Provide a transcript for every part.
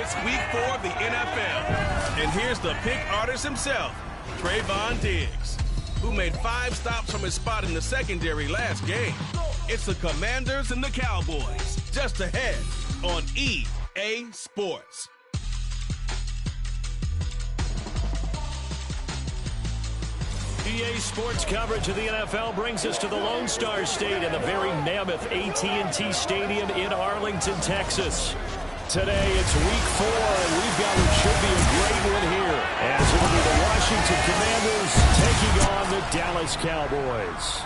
It's week 4 of the NFL. And here's the pick artist himself, Trayvon Diggs, who made 5 stops from his spot in the secondary last game. It's the Commanders and the Cowboys, just ahead on EA Sports. EA Sports coverage of the NFL brings us to the Lone Star State and the very mammoth AT&T Stadium in Arlington, Texas. Today, it's week 4, and we've got what should be a great win here, as it'll be the Washington Commanders taking on the Dallas Cowboys.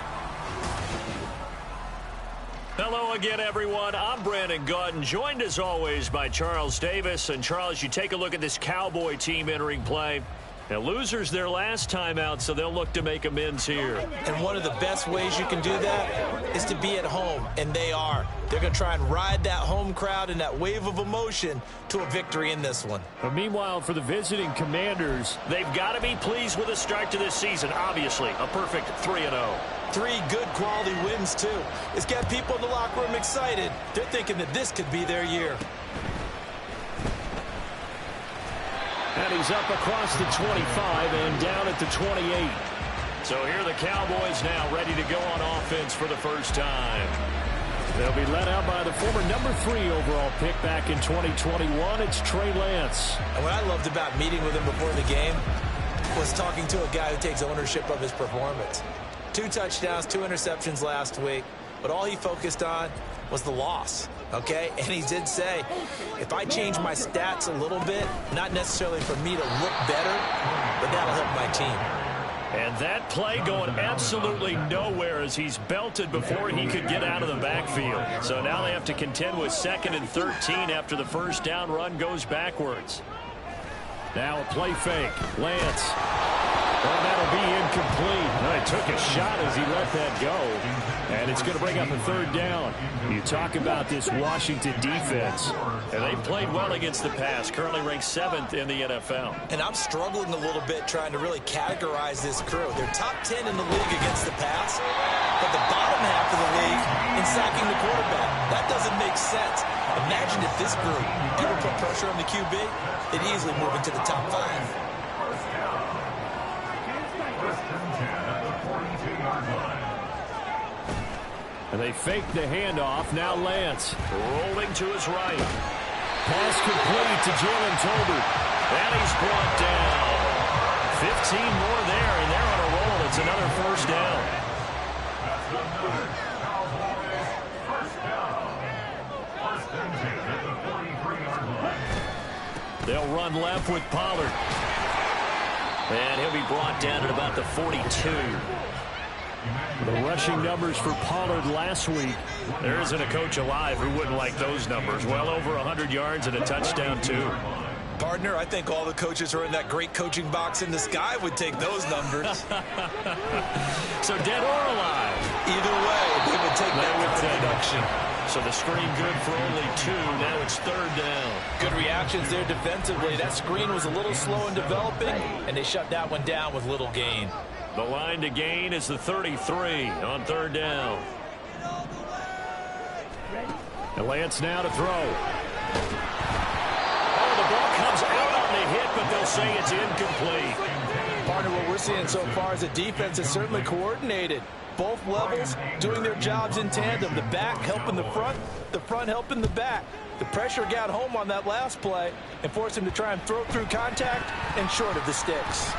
Hello again, everyone. I'm Brandon Gautin, joined as always by Charles Davis. And Charles, you take a look at this Cowboy team entering play. Now, losers their last time out, so they'll look to make amends here. And one of the best ways you can do that is to be at home, and they are. They're going to try and ride that home crowd and that wave of emotion to a victory in this one. But meanwhile, for the visiting Commanders, they've got to be pleased with the start to this season. Obviously, a perfect 3-0. 3 good quality wins, too. It's got people in the locker room excited. They're thinking that this could be their year. And he's up across the 25 and down at the 28. So here are the Cowboys now ready to go on offense for the first time. They'll be led out by the former number 3 overall pick back in 2021. It's Trey Lance. And what I loved about meeting with him before the game was talking to a guy who takes ownership of his performance. 2 touchdowns, 2 interceptions last week, but all he focused on was the loss, okay? And he did say, if I change my stats a little bit, not necessarily for me to look better, but that'll help my team. And that play going absolutely nowhere as he's belted before he could get out of the backfield. So now they have to contend with 2nd and 13 after the first down run goes backwards. Now a play fake. Lance. Well, that'll be incomplete. Well, he took a shot as he let that go. And it's going to bring up a 3rd down. You talk about this Washington defense. And they played well against the pass. Currently ranked 7th in the NFL. And I'm struggling a little bit trying to really categorize this crew. They're top 10 in the league against the pass, but the bottom half of the league in sacking the quarterback. That doesn't make sense. Imagine if this group ever put pressure on the QB, they'd easily move into the top 5. And they fake the handoff. Now Lance rolling to his right. Pass complete to Jalen Tolbert. And he's brought down. 15 more there, and they're on a roll. It's another first down. They'll run left with Pollard. And he'll be brought down at about the 42. The rushing numbers for Pollard last week. There isn't a coach alive who wouldn't like those numbers. Well over 100 yards and a touchdown, too. Partner, I think all the coaches who are in that great coaching box in the sky would take those numbers. So dead or alive? Either way, they would take that kind of production. So the screen good for only 2. Now it's 3rd down. Good reactions there defensively. That screen was a little slow in developing, and they shut that one down with little gain. The line to gain is the 33 on 3rd down. And Lance now to throw. Oh, the ball comes out on the hit, but they'll say it's incomplete. Partner, what we're seeing so far is a defense is certainly coordinated. Both levels doing their jobs in tandem. The back helping the front helping the back. The pressure got home on that last play and forced him to try and throw through contact and short of the sticks.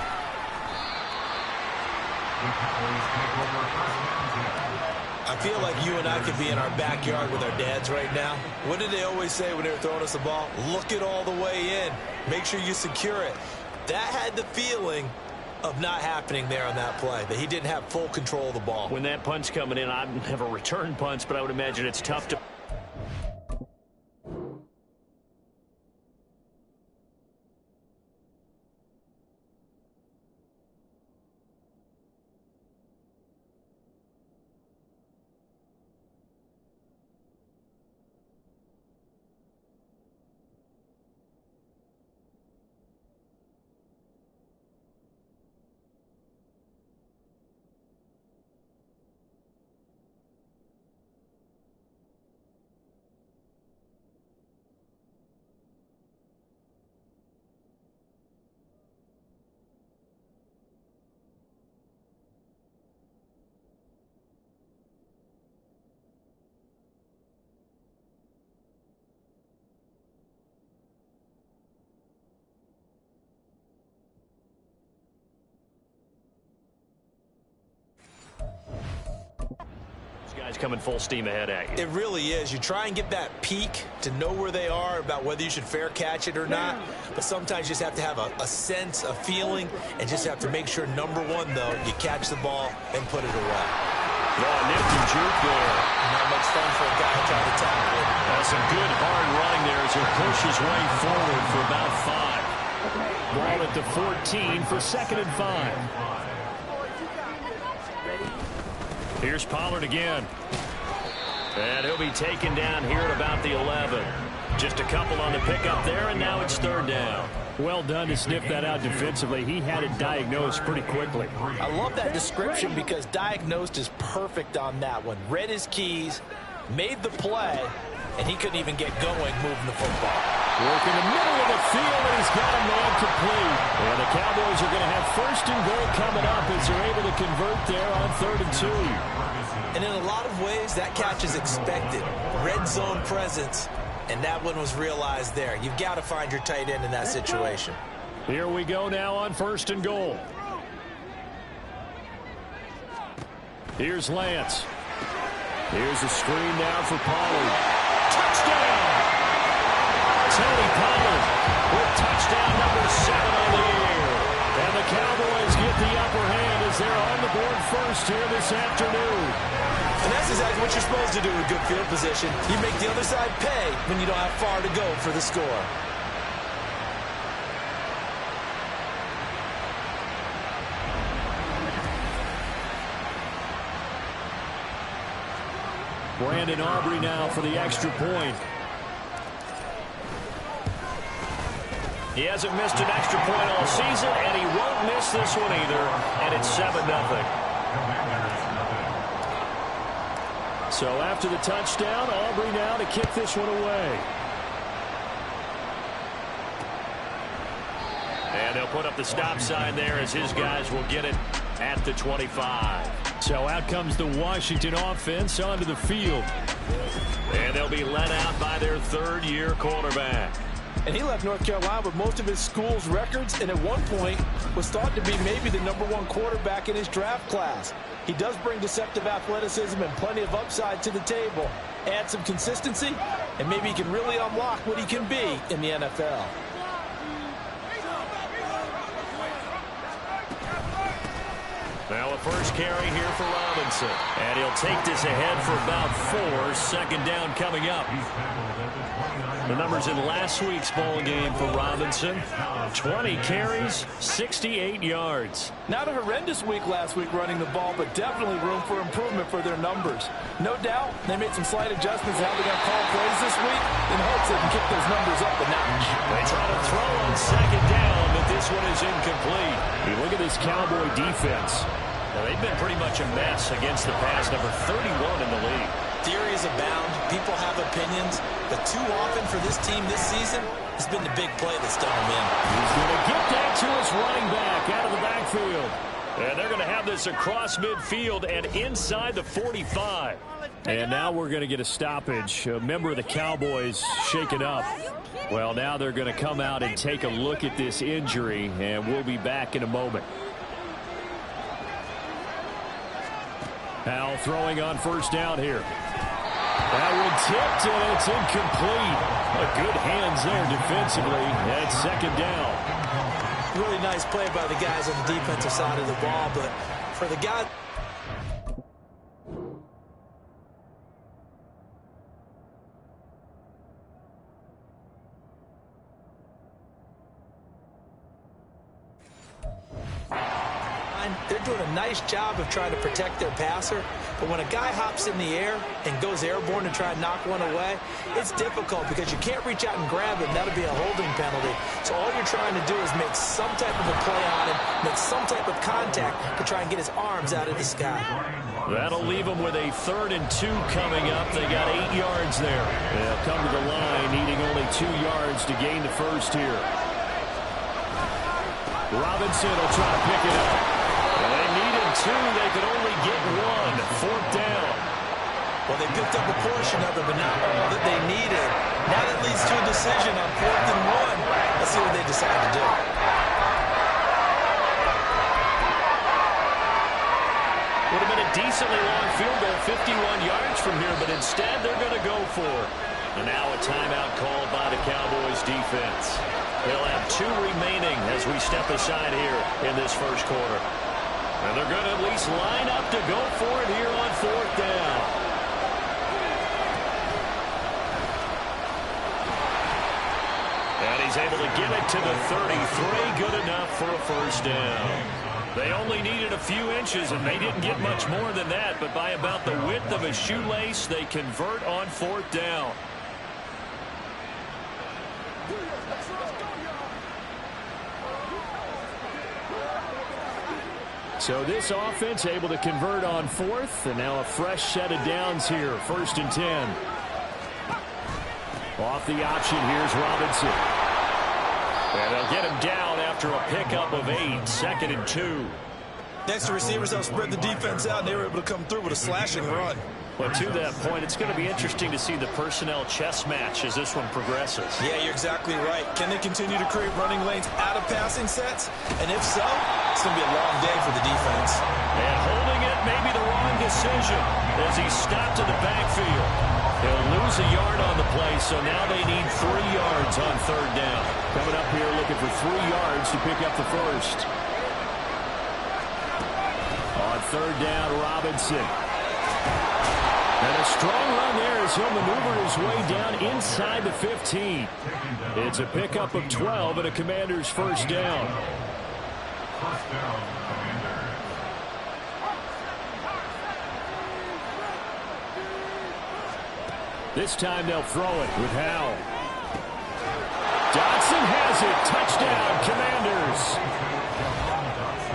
I feel like you and I could be in our backyard with our dads right now. What did they always say when they were throwing us the ball? Look it all the way in. Make sure you secure it. That had the feeling of not happening there on that play, that he didn't have full control of the ball. When that punch coming in, I'd never return punts, but I would imagine it's tough to Guys coming full steam ahead at you. It really is. You try and get that peek to know where they are, about whether you should fair catch it or not. But sometimes you just have to have a sense, a feeling, and just have to make sure, number one, though, you catch the ball and put it away. Oh, nipped and juke there. Not much fun for a guy trying to tackle it. That's some good hard running there as he'll push his way forward for about 5. Ball at the 14 for 2nd and 5. Here's Pollard again. And he'll be taken down here at about the 11. Just a couple on the pickup there, and now it's 3rd down. Well done to sniff that out defensively. He had it diagnosed pretty quickly. I love that description because diagnosed is perfect on that one. Read his keys, made the play, and he couldn't even get going moving the football. Work in the middle of the field, and he's got a man complete. And the Cowboys are going to have 1st and goal coming up as they're able to convert there on 3rd and 2. And in a lot of ways, that catch is expected. Red zone presence, and that one was realized there. You've got to find your tight end in that situation. Here we go now on 1st and goal. Here's Lance. Here's a screen now for Pollard. Touchdown! Tony Pollard with touchdown number 7 on the year. And the Cowboys get the upper hand as they're on the board first here this afternoon. And that's exactly what you're supposed to do with good field position. You make the other side pay when you don't have far to go for the score. Brandon Aubrey now for the extra point. He hasn't missed an extra point all season, and he won't miss this one either, and it's 7-0. So after the touchdown, Aubrey now to kick this one away. And they'll put up the stop sign there as his guys will get it at the 25. So out comes the Washington offense onto the field. And they'll be let out by their 3rd-year quarterback. And he left North Carolina with most of his school's records, and at one point was thought to be maybe the #1 quarterback in his draft class. He does bring deceptive athleticism and plenty of upside to the table. Add some consistency, and maybe he can really unlock what he can be in the NFL. Now a first carry here for Robinson. And he'll take this ahead for about 4. 2nd down coming up. The numbers in last week's ball game for Robinson. 20 carries, 68 yards. Not a horrendous week last week running the ball, but definitely room for improvement for their numbers. No doubt they made some slight adjustments to how they're going to call plays this week in hopes they can kick those numbers up a notch. They try to throw on 2nd down, but this one is incomplete. You look at this Cowboy defense. Now, they've been pretty much a mess against the pass, number 31 in the league. Theories abound. People have opinions. But too often for this team this season, it's been the big play that's done them in. He's going to get that to his running back out of the backfield. And they're going to have this across midfield and inside the 45. And now we're going to get a stoppage. A member of the Cowboys shaken up. Well, now they're going to come out and take a look at this injury, and we'll be back in a moment. Powell throwing on 1st down here. That one tipped, and it's incomplete. Good hands there defensively. And 2nd down. Really nice play by the guys on the defensive side of the ball, but for the guy... They're doing a nice job of trying to protect their passer, but when a guy hops in the air and goes airborne to try and knock one away, it's difficult because you can't reach out and grab him. That'll be a holding penalty. So all you're trying to do is make some type of a play on him, make some type of contact to try and get his arms out of the sky. That'll leave them with a 3rd and 2 coming up. They got 8 yards there. They'll come to the line, needing only 2 yards to gain the first here. Robinson will try to pick it up. They needed 2. They could only get 1. 4th down. Well, they picked up a portion of it, but not all that they needed. Now that leads to a decision on 4th and 1. Let's see what they decide to do. Would have been a decently long field goal, 51 yards from here, but instead they're going to go for it. And now a timeout called by the Cowboys defense. They'll have 2 remaining as we step aside here in this first quarter. And they're going to at least line up to go for it here on 4th down. And he's able to get it to the 33. Good enough for a first down. They only needed a few inches, and they didn't get much more than that. But by about the width of a shoelace, they convert on 4th down. So this offense able to convert on 4th, and now a fresh set of downs here. 1st and 10. Off the option, here's Robinson. And they'll get him down after a pickup of 8. 2nd and 2. Next to receivers help spread the defense out, and they were able to come through with a slashing run. But to that point, it's going to be interesting to see the personnel chess match as this one progresses. Yeah, you're exactly right. Can they continue to create running lanes out of passing sets? And if so, it's going to be a long day for the defense. And holding it may be the wrong decision as he stopped in the backfield. He'll lose a yard on the play, so now they need 3 yards on 3rd down. Coming up here looking for 3 yards to pick up the first. On 3rd down, Robinson. And a strong run there as he'll maneuver his way down inside the 15. It's a pickup of 12 and a Commander's first down. This time they'll throw it with Howell. Dodson has it. Touchdown, Commanders.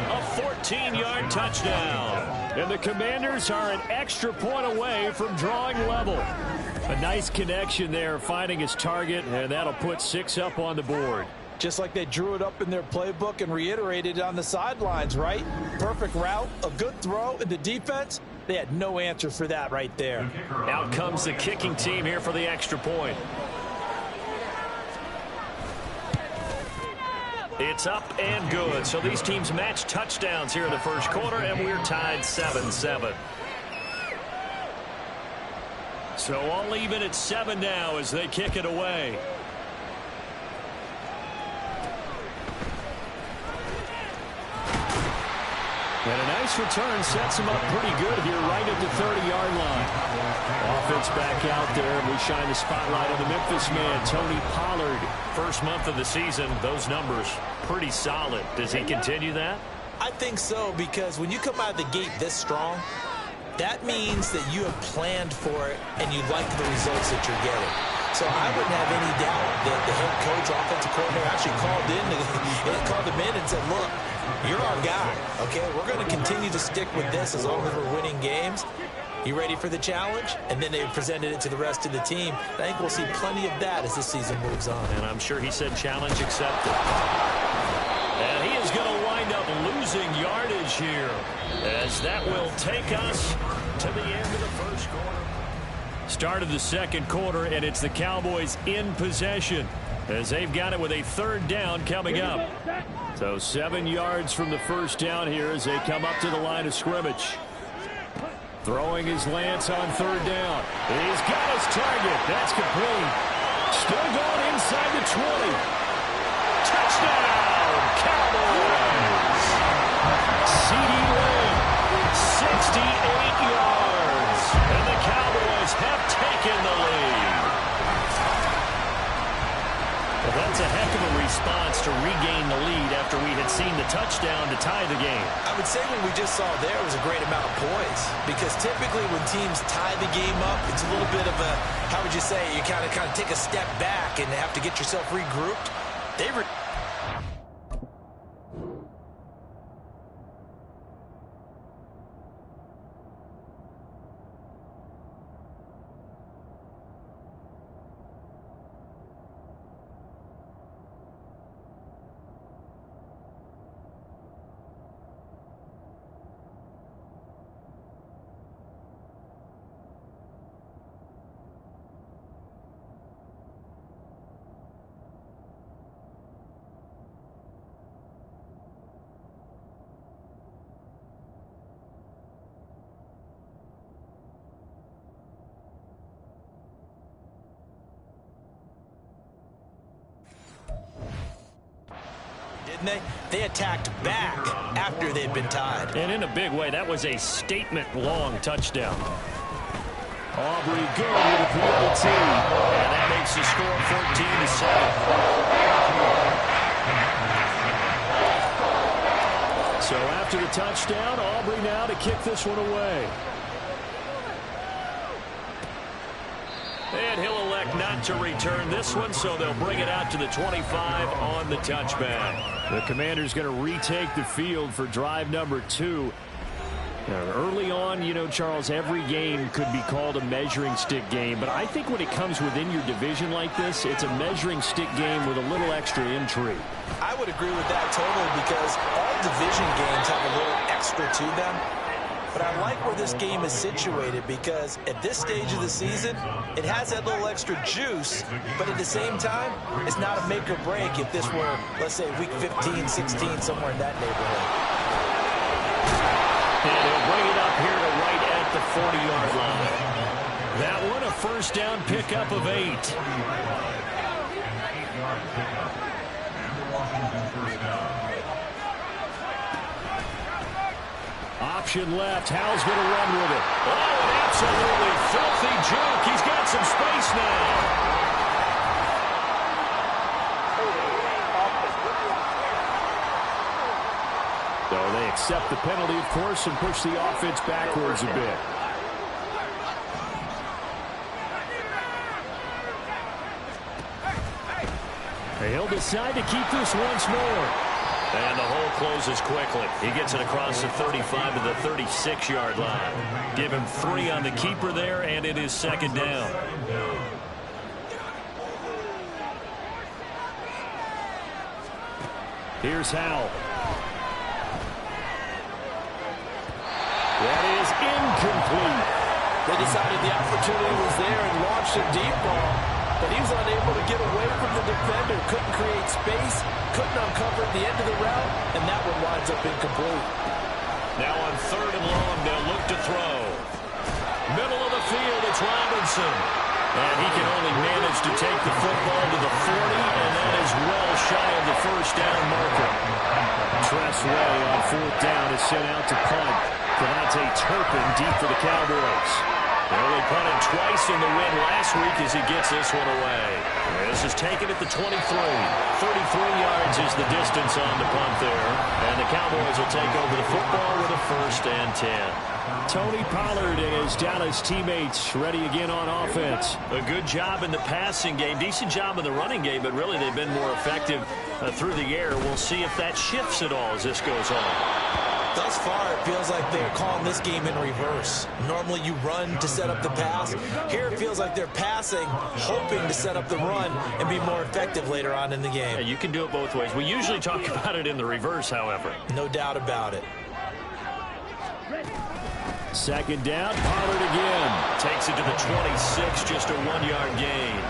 A 14-yard touchdown. And the Commanders are an extra point away from drawing level. A nice connection there, finding his target, and that'll put 6 up on the board. Just like they drew it up in their playbook and reiterated it on the sidelines, right? Perfect route, a good throw, and the defense, they had no answer for that right there. Out comes the kicking team here for the extra point. It's up and good. So these teams match touchdowns here in the first quarter, and we're tied 7-7. So all even at 7 now as they kick it away. And a nice return sets him up pretty good here right at the 30-yard line. Offense back out there, and we shine the spotlight on the Memphis man, Tony Pollard. First month of the season, those numbers pretty solid. Does he continue that? I think so, because when you come out of the gate this strong, that means that you have planned for it and you like the results that you're getting. So I wouldn't have any doubt that the head coach, offensive coordinator actually called him in and said, look, you're our guy, okay? We're going to continue to stick with this as long as we're winning games. You ready for the challenge? And then they presented it to the rest of the team. I think we'll see plenty of that as this season moves on. And I'm sure he said challenge accepted. And he is going to wind up losing yardage here, as that will take us to the end of the first quarter. Start of the second quarter, and it's the Cowboys in possession as they've got it with a 3rd down coming up. So 7 yards from the first down here as they come up to the line of scrimmage. Throwing his Lance on 3rd down. He's got his target. That's complete. Still going inside the 20. Touchdown, Cowboys. C.D. Lamb, 68 yards. And the Cowboys have taken the lead. Well, that's a heck of a response to regain the lead after we had seen the touchdown to tie the game. I would say what we just saw there was a great amount of poise, because typically when teams tie the game up, it's a little bit of a, how would you say, you kind of take a step back and have to get yourself regrouped. didn't they? They attacked back after they'd been tied. And in a big way, that was a statement-long touchdown. Aubrey good with a PAT. And that makes the score 14-7. So after the touchdown, Aubrey now to kick this one away. And he'll elect not to return this one, so they'll bring it out to the 25 on the touchback. The Commanders going to retake the field for drive number 2. Early on, you know, Charles, every game could be called a measuring stick game. But I think when it comes within your division like this, it's a measuring stick game with a little extra intrigue. I would agree with that totally, because all division games have a little extra to them. But I like where this game is situated, because at this stage of the season, it has that little extra juice, but at the same time, it's not a make or break if this were, let's say, week 15, 16, somewhere in that neighborhood. And he'll bring it up here to right at the 40-yard line. That one, a first down pickup of 8. Option left. Howell's going to run with it. Oh, an absolutely filthy juke. He's got some space now. So they accept the penalty, of course, and push the offense backwards a bit. He'll decide to keep this once more. And the hole closes quickly. He gets it across the 35 to the 36-yard line. Give him 3 on the keeper there, and it is second down. Here's Howell. That is incomplete. They decided the opportunity was there and launched a deep ball, but he was unable to get away from the defender. Couldn't create space, couldn't uncover the end of the route, and that one winds up incomplete. Now on 3rd and long, they'll look to throw. Middle of the field, it's Robinson. And he can only manage to take the football to the 40, and that is well shy of the first down marker. Tressway on 4th down is sent out to punt. Devontae Turpin deep for the Cowboys. They only punted twice in the win last week as he gets this one away. This is taken at the 23. 33 yards is the distance on the punt there. And the Cowboys will take over the football with a 1st and 10. Tony Pollard and his Dallas teammates ready again on offense. A good job in the passing game. Decent job in the running game, but really they've been more effective through the air. We'll see if that shifts at all as this goes on. Thus far, it feels like they're calling this game in reverse. Normally you run to set up the pass. Here it feels like they're passing, hoping to set up the run and be more effective later on in the game. Yeah, you can do it both ways. We usually talk about it in the reverse, however. No doubt about it. 2nd down, Pollard again. Takes it to the 26, just a 1-yard gain.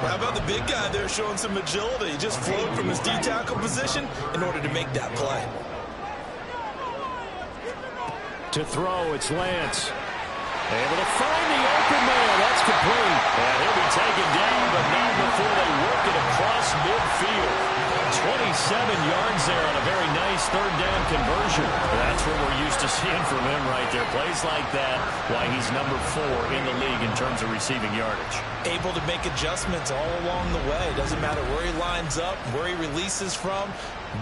How about the big guy there showing some agility? He just flowed from his D-tackle position in order to make that play. To throw, it's Lance. Able to find the open man. That's complete. And he'll be taken down, but not before they work it across midfield. 27 yards there on a very nice 3rd down conversion. That's what we're used to seeing from him right there. Plays like that, why he's number 4 in the league in terms of receiving yardage. Able to make adjustments all along the way. Doesn't matter where he lines up, where he releases from.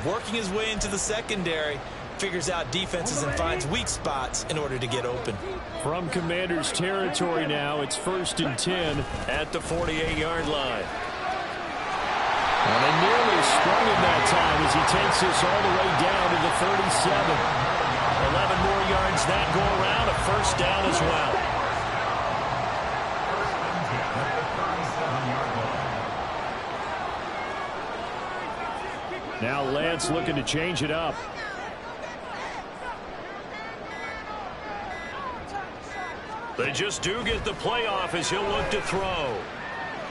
Working his way into the secondary. Figures out defenses and finds weak spots in order to get open. From Commanders territory now, it's 1st and 10 at the 48-yard line. And they nearly sprung him that time as he takes this all the way down to the 37. 11 more yards that go around, a 1st down as well. Now Lance looking to change it up. They just do get the playoff as he'll look to throw.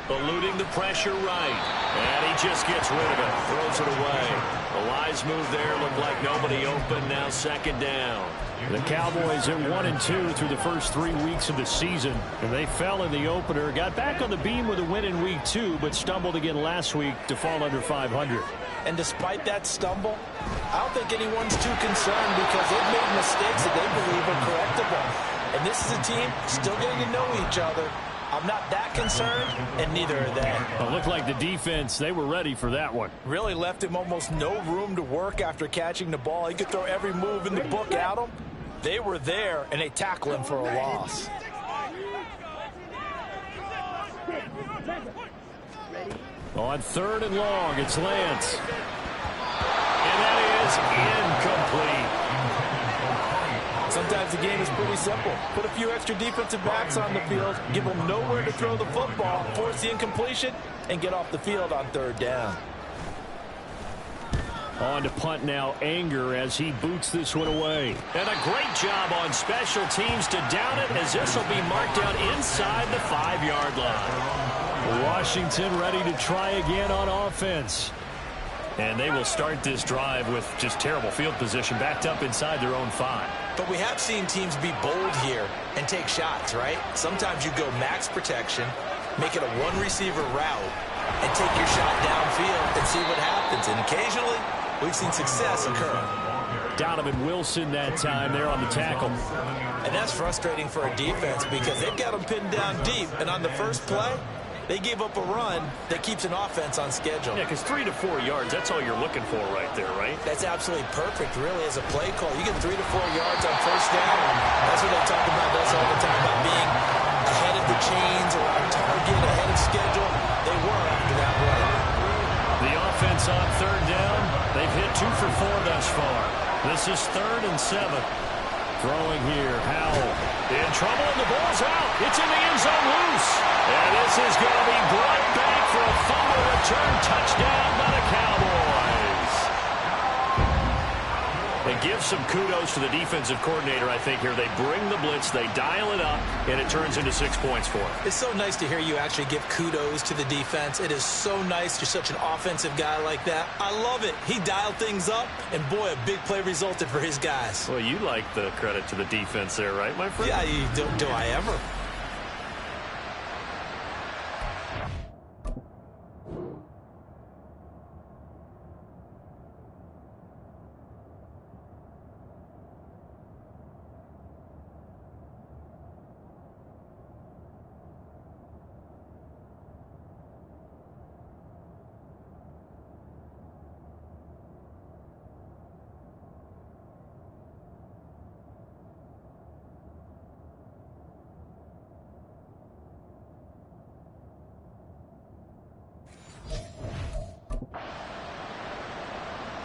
Eluding the pressure right. And he just gets rid of it. Throws it away. The wise move there. Looked like nobody open. Now second down. The Cowboys at 1-2 through the first 3 weeks of the season. And they fell in the opener. Got back on the beam with a win in week 2, but stumbled again last week to fall under 500. And despite that stumble, I don't think anyone's too concerned because they've made mistakes that they believe are correctable. And this is a team still getting to know each other. I'm not that concerned, and neither are they. It looked like the defense, they were ready for that one. Really left him almost no room to work after catching the ball. He could throw every move in the book at him. They were there, and they tackle him for a loss. On 3rd and long, it's Lance. And that is incomplete. Sometimes the game is pretty simple. Put a few extra defensive backs on the field, give them nowhere to throw the football, force the incompletion, and get off the field on 3rd down. On to punt now, Anger as he boots this one away. And a great job on special teams to down it, as this will be marked down inside the 5-yard line. Washington ready to try again on offense. And they will start this drive with just terrible field position, backed up inside their own 5. But we have seen teams be bold here and take shots, right? Sometimes you go max protection, make it a one-receiver route, and take your shot downfield and see what happens. And occasionally, we've seen success occur. Donovan Wilson that time there on the tackle. And that's frustrating for a defense because they've got them pinned down deep. And on the first play, they gave up a run that keeps an offense on schedule. Yeah, because 3 to 4 yards, that's all you're looking for right there, right? That's absolutely perfect, really, as a play call. You get 3 to 4 yards on first down, and that's what they talk about us all the time, about being ahead of the chains or on target, ahead of schedule. They were after that play. The offense on 3rd down, they've hit 2 for 4 thus far. This is 3rd and 7. Throwing here, Howell. In trouble, and the ball's out. It's in the end zone loose. And this is going to be brought back for a fumble return touchdown by the Cowboys. They give some kudos to the defensive coordinator, I think, here. They bring the blitz, they dial it up, and it turns into 6 points for them. It's so nice to hear you actually give kudos to the defense. It is so nice. You're such an offensive guy like that. I love it. He dialed things up, and boy, a big play resulted for his guys. Well, you like the credit to the defense there, right, my friend? Yeah, do I ever?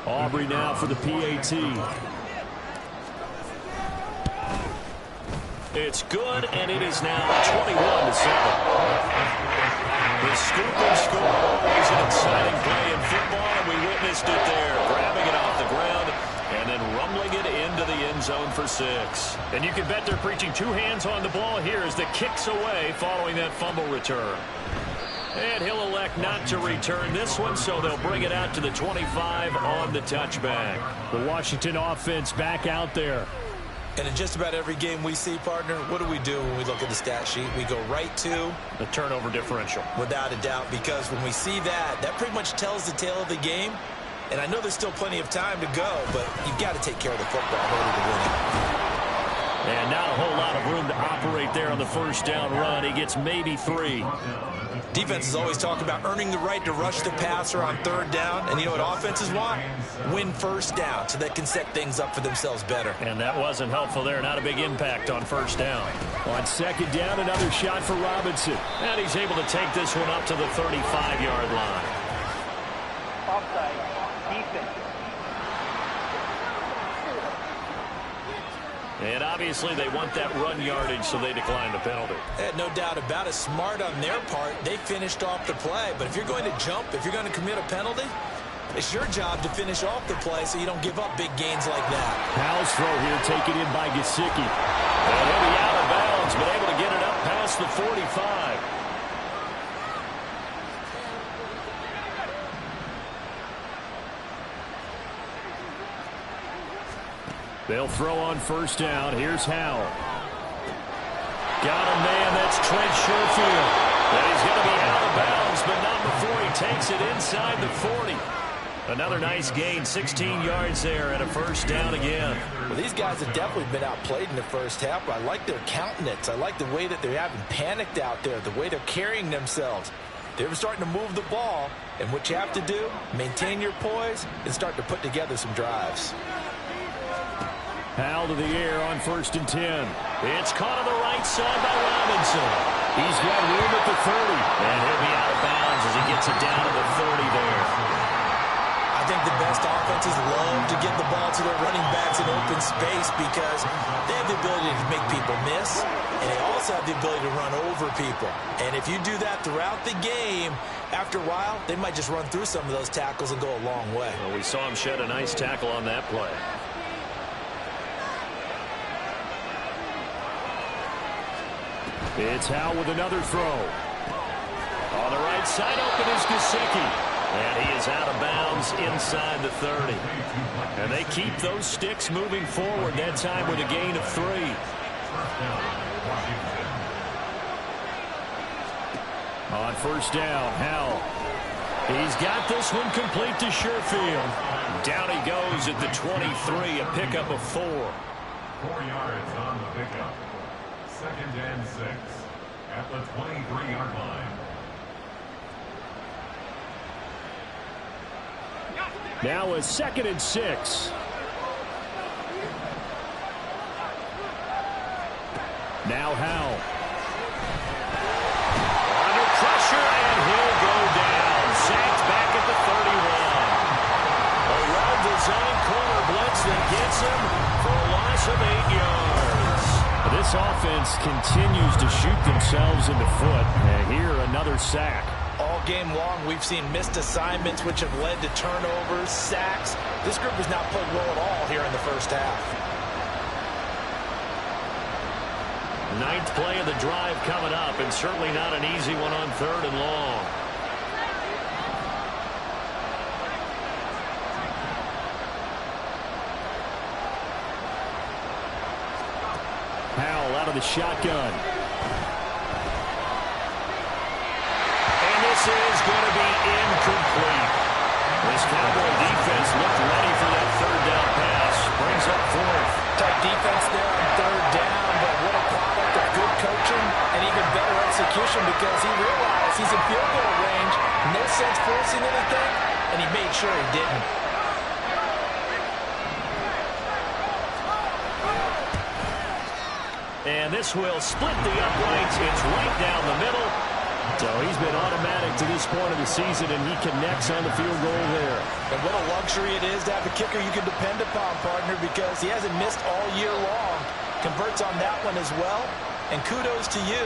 Aubrey now for the PAT. It's good, and it is now 21-7. The scoop and score is an exciting play in football, and we witnessed it there, grabbing it off the ground and then rumbling it into the end zone for 6. And you can bet they're preaching 2 hands on the ball here as the kick's away following that fumble return. And he'll elect not to return this one, so they'll bring it out to the 25 on the touchback. The Washington offense back out there. And in just about every game we see, partner, what do we do when we look at the stat sheet? We go right to the turnover differential. Without a doubt, because when we see that, that pretty much tells the tale of the game. And I know there's still plenty of time to go, but you've got to take care of the football in order to win it. And not a whole lot of room to operate there on the first down run. He gets maybe 3. Defenses always talk about earning the right to rush the passer on 3rd down. And you know what offenses want? Win first down so they can set things up for themselves better. And that wasn't helpful there. Not a big impact on first down. On 2nd down, another shot for Robinson. And he's able to take this one up to the 35-yard line. Offside. Defense. And obviously they want that run yardage, so they decline the penalty. No doubt about it. Smart on their part. They finished off the play. But if you're going to jump, if you're going to commit a penalty, it's your job to finish off the play so you don't give up big gains like that. Howell's throw here taken in by Gesicki. And he'll be out of bounds, but able to get it up past the 45. They'll throw on first down. Here's Howell. Got a man, that's Trent Sherfield. And he's going to be out of bounds, but not before he takes it inside the 40. Another nice gain, 16 yards there and a first down again. Well, these guys have definitely been outplayed in the first half, but I like their countenance. I like the way that they haven't panicked out there, the way they're carrying themselves. They're starting to move the ball, and what you have to do, maintain your poise and start to put together some drives. Howell to the air on 1st and 10. It's caught on the right side by Robinson. He's got room at the 30. And he'll be out of bounds as he gets it down to the 30 there. I think the best offenses love to get the ball to their running backs in open space because they have the ability to make people miss, and they also have the ability to run over people. And if you do that throughout the game, after a while, they might just run through some of those tackles and go a long way. Well, we saw him shed a nice tackle on that play. It's Howell with another throw. On the right side, open is Gesicki. And he is out of bounds inside the 30. And they keep those sticks moving forward, that time with a gain of 3. On first down, Howell. He's got this one complete to Sherfield. Down he goes at the 23, a pickup of 4. 4 yards on the pickup. 2nd and 6 at the 23-yard line. Now a 2nd and 6. Now Howell. Under pressure, and he'll go down. Sacked back at the 31. A well-designed corner blitz that gets him for a loss of 8 yards. This offense continues to shoot themselves in the foot. And here, another sack. All game long, we've seen missed assignments, which have led to turnovers, sacks. This group has not played well at all here in the first half. 9th play of the drive coming up, and certainly not an easy one on 3rd and long. Howell out of the shotgun. This is going to be incomplete. This Cowboy defense looked ready for that 3rd down pass. Brings up 4th. Tight defense there on 3rd down, but what a product of good coaching and even better execution because he realized he's in field goal range. No sense forcing anything, and he made sure he didn't. And this will split the uprights. It's right down the middle. So he's been automatic to this point of the season, and he connects on the field goal there. And what a luxury it is to have a kicker you can depend upon, partner, because he hasn't missed all year long. Converts on that one as well. And kudos to you.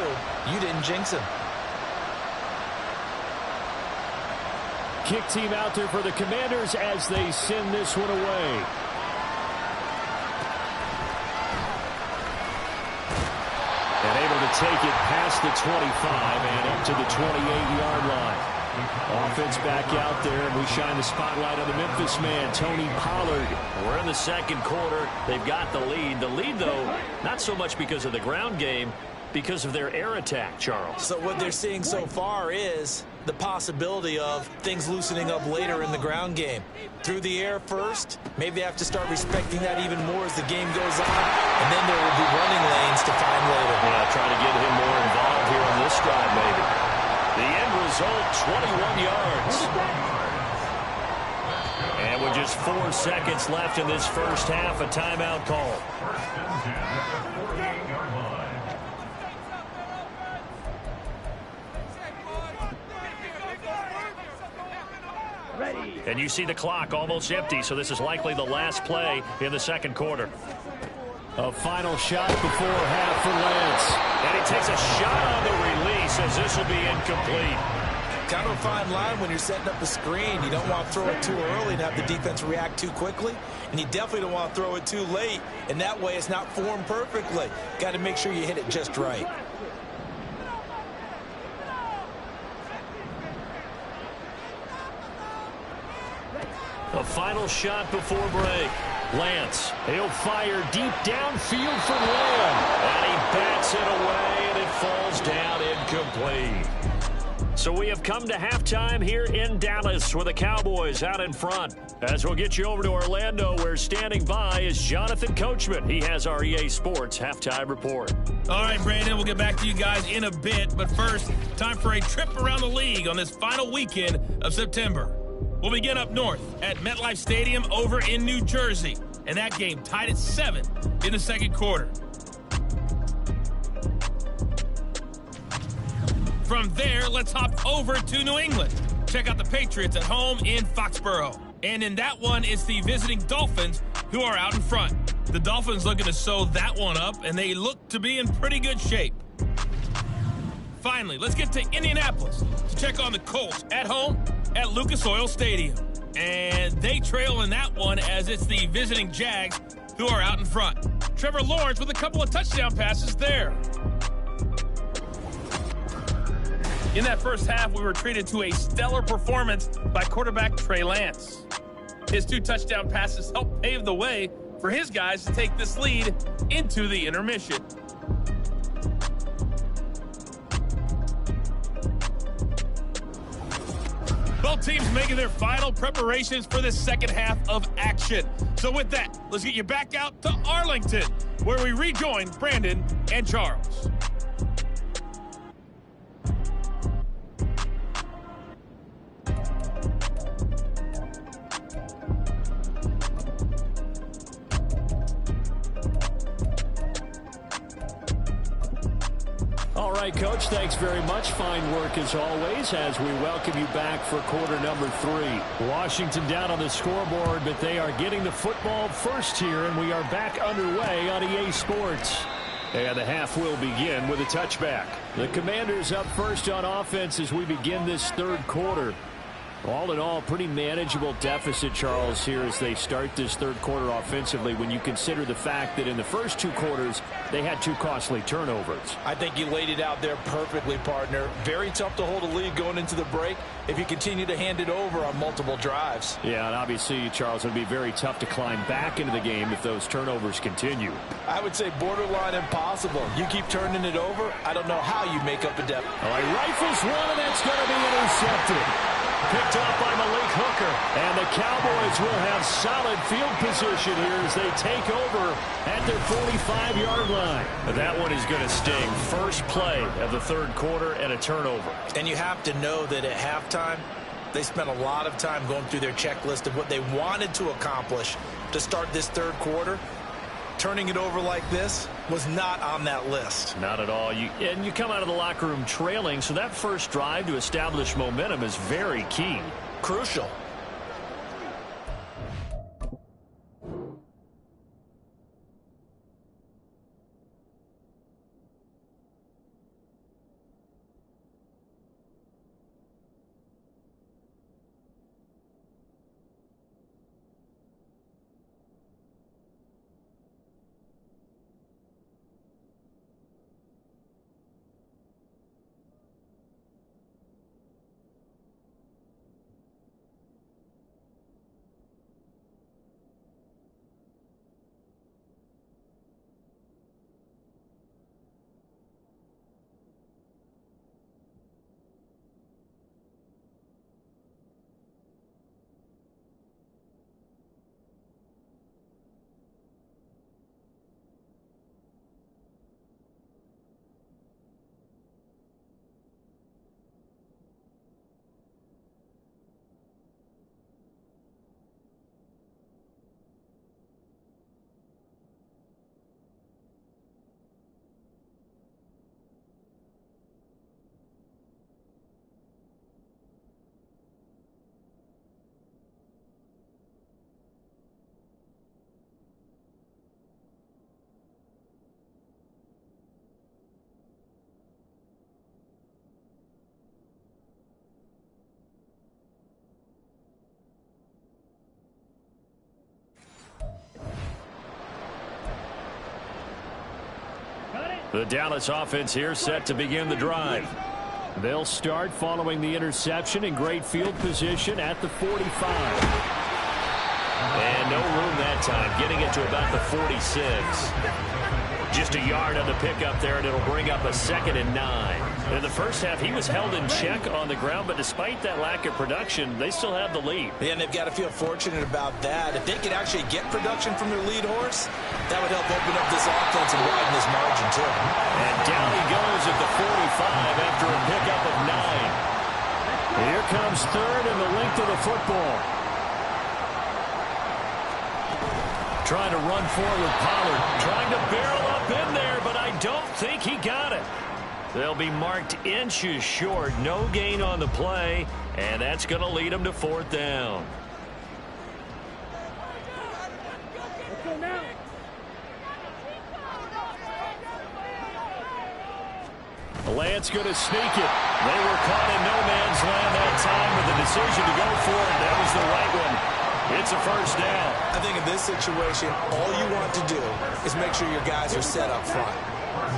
You didn't jinx him. Kick team out there for the Commanders as they send this one away. And able to take it past the 25 and up to the 28-yard line. Offense back out there, and we shine the spotlight on the Memphis man, Tony Pollard. We're in the 2nd quarter. They've got the lead. The lead, though, not so much because of the ground game, because of their air attack, Charles. So what they're seeing so far is the possibility of things loosening up later in the ground game. Through the air first, maybe they have to start respecting that even more as the game goes on, and then there will be running lanes to find later. Yeah, try to get him more involved here on this drive, maybe. The end result, 21 yards. And with just 4 seconds left in this first half, a timeout call. And you see the clock almost empty, so this is likely the last play in the 2nd quarter. A final shot before half for Lance. And he takes a shot on the release as this will be incomplete. Kind of a fine line when you're setting up a screen. You don't want to throw it too early and have the defense react too quickly. And you definitely don't want to throw it too late. And that way it's not formed perfectly. Got to make sure you hit it just right. A final shot before break. Lance, he'll fire deep downfield for Lamb. And he bats it away, and it falls down incomplete. So we have come to halftime here in Dallas with the Cowboys out in front. As we'll get you over to Orlando, where standing by is Jonathan Coachman. He has our EA Sports halftime report. All right, Brandon, we'll get back to you guys in a bit. But first, time for a trip around the league on this final weekend of September. We'll begin up north at MetLife Stadium over in New Jersey. And that game tied at 7 in the second quarter. From there, let's hop over to New England. Check out the Patriots at home in Foxborough. And in that one, it's the visiting Dolphins who are out in front. The Dolphins looking to sew that one up, and they look to be in pretty good shape. Finally, let's get to Indianapolis to check on the Colts at home at Lucas Oil Stadium. And they trail in that one as it's the visiting Jags who are out in front. Trevor Lawrence with a couple of touchdown passes there. In that first half, we were treated to a stellar performance by quarterback Trey Lance. His 2 touchdown passes helped pave the way for his guys to take this lead into the intermission. Both teams making their final preparations for the second half of action. So with that, let's get you back out to Arlington, where we rejoin Brandon and Charles. All right, Coach, thanks very much. Fine work as always as we welcome you back for quarter number 3. Washington down on the scoreboard, but they are getting the football first here, and we are back underway on EA Sports. And the half will begin with a touchback. The Commanders up first on offense as we begin this third quarter. All in all, pretty manageable deficit, Charles, here as they start this third quarter offensively when you consider the fact that in the first 2 quarters, they had 2 costly turnovers. I think you laid it out there perfectly, partner. Very tough to hold a lead going into the break if you continue to hand it over on multiple drives. Yeah, and obviously, Charles, it would be very tough to climb back into the game if those turnovers continue. I would say borderline impossible. You keep turning it over, I don't know how you make up a deficit. Oh, he rifles one, and that's going to be intercepted. Picked off by Malik Hooker. And the Cowboys will have solid field position here as they take over at their 45-yard line. That one is going to sting. First play of the third quarter and a turnover. And you have to know that at halftime, they spent a lot of time going through their checklist of what they wanted to accomplish to start this third quarter. Turning it over like this was not on that list. Not at all. And you come out of the locker room trailing, so that first drive to establish momentum is very key. Crucial. The Dallas offense here set to begin the drive. They'll start following the interception in great field position at the 45. And no room that time, getting it to about the 46. Just a yard on the pickup there, and it'll bring up a 2nd and 9. In the first half, he was held in check on the ground, but despite that lack of production, they still have the lead. Yeah, and they've got to feel fortunate about that. If they can actually get production from their lead horse, that would help open up this offense and widen this margin, too. And down he goes at the 45 after a pickup of 9. Here comes 3rd and the length of the football. Trying to run forward with Pollard. Trying to barrel up in there, but I don't think he got it. They'll be marked inches short. No gain on the play, and that's going to lead them to 4th down. Lance going to sneak it. They were caught in no man's land that time with the decision to go for it. That was the right one. It's a 1st down. I think in this situation, all you want to do is make sure your guys are set up front.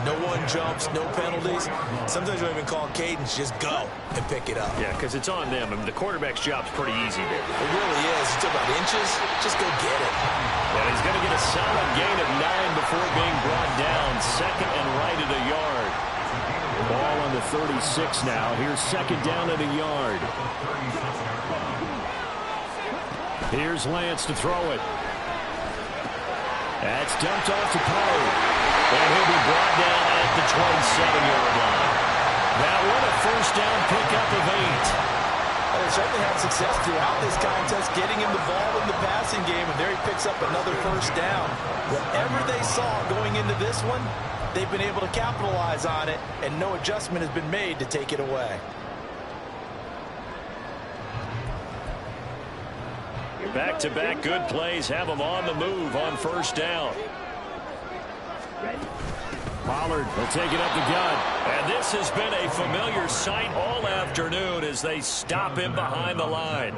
No one jumps, no penalties. Sometimes you don't even call cadence. Just go and pick it up. Yeah, because it's on them. I mean, the quarterback's job's pretty easy there. It really is. It's about inches. Just go get it. And he's going to get a solid gain of 9 before being brought down. 2nd and right at a yard. Ball on the 36 now. Here's 2nd down at a yard. Here's Lance to throw it. That's dumped off to Pollard. And he'll be brought down at the 27-yard line. That one a 1st down pickup of 8. They certainly had success throughout this contest getting him the ball in the passing game, and there he picks up another 1st down. Whatever they saw going into this one, they've been able to capitalize on it, and no adjustment has been made to take it away. Back-to-back good plays have them on the move on 1st down. Pollard will take it up the gut. And this has been a familiar sight all afternoon as they stop him behind the line.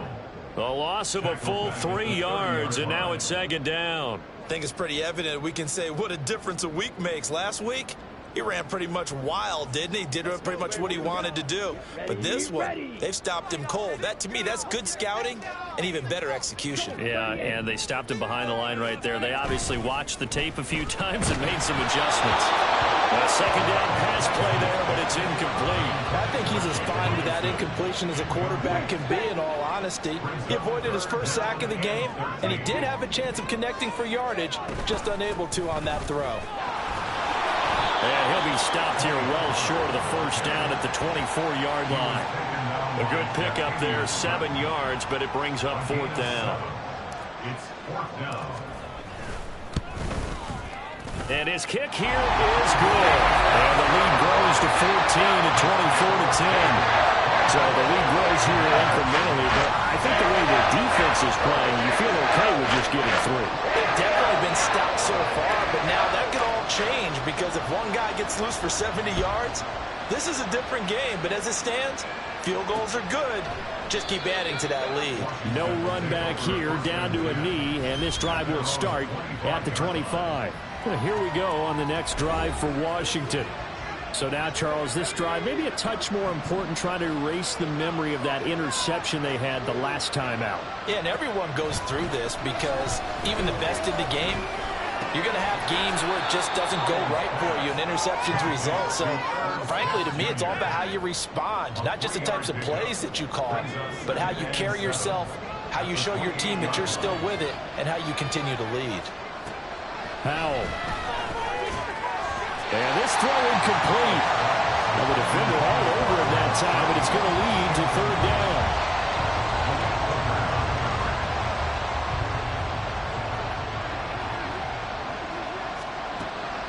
The loss of a full 3 yards, and now it's 2nd down. I think it's pretty evident we can say what a difference a week makes. Last week, he ran pretty much wild, didn't he? Did pretty much what he wanted to do. But this one, they've stopped him cold. That, to me, that's good scouting and even better execution. Yeah, and they stopped him behind the line right there. They obviously watched the tape a few times and made some adjustments. A 2nd down pass play there, but it's incomplete. I think he's as fine with that incompletion as a quarterback can be, in all honesty. He avoided his 1st sack of the game, and he did have a chance of connecting for yardage, just unable to on that throw. And he'll be stopped here well short of the 1st down at the 24-yard line. A good pickup there, 7 yards, but it brings up 4th down. It's 4th down. And his kick here is good. And the lead grows to 14 and 24-10. So the lead grows here incrementally, but I think the way the defense is playing, you feel okay with just getting through. They've definitely been stopped so far, but now that could all change because if one guy gets loose for 70 yards, this is a different game. But as it stands, field goals are good. Just keep adding to that lead. No run back here, down to a knee, and this drive will start at the 25. Well, here we go on the next drive for Washington. So now, Charles, this drive maybe a touch more important, trying to erase the memory of that interception they had the last time out. Yeah, and everyone goes through this because even the best in the game, you're going to have games where it just doesn't go right for you, and interceptions result. So, frankly, to me, it's all about how you respond, not just the types of plays that you call, but how you carry yourself, how you show your team that you're still with it, and how you continue to lead. Howell. And this throw incomplete. Well, the defender all over him that time, but it's going to lead to 3rd down.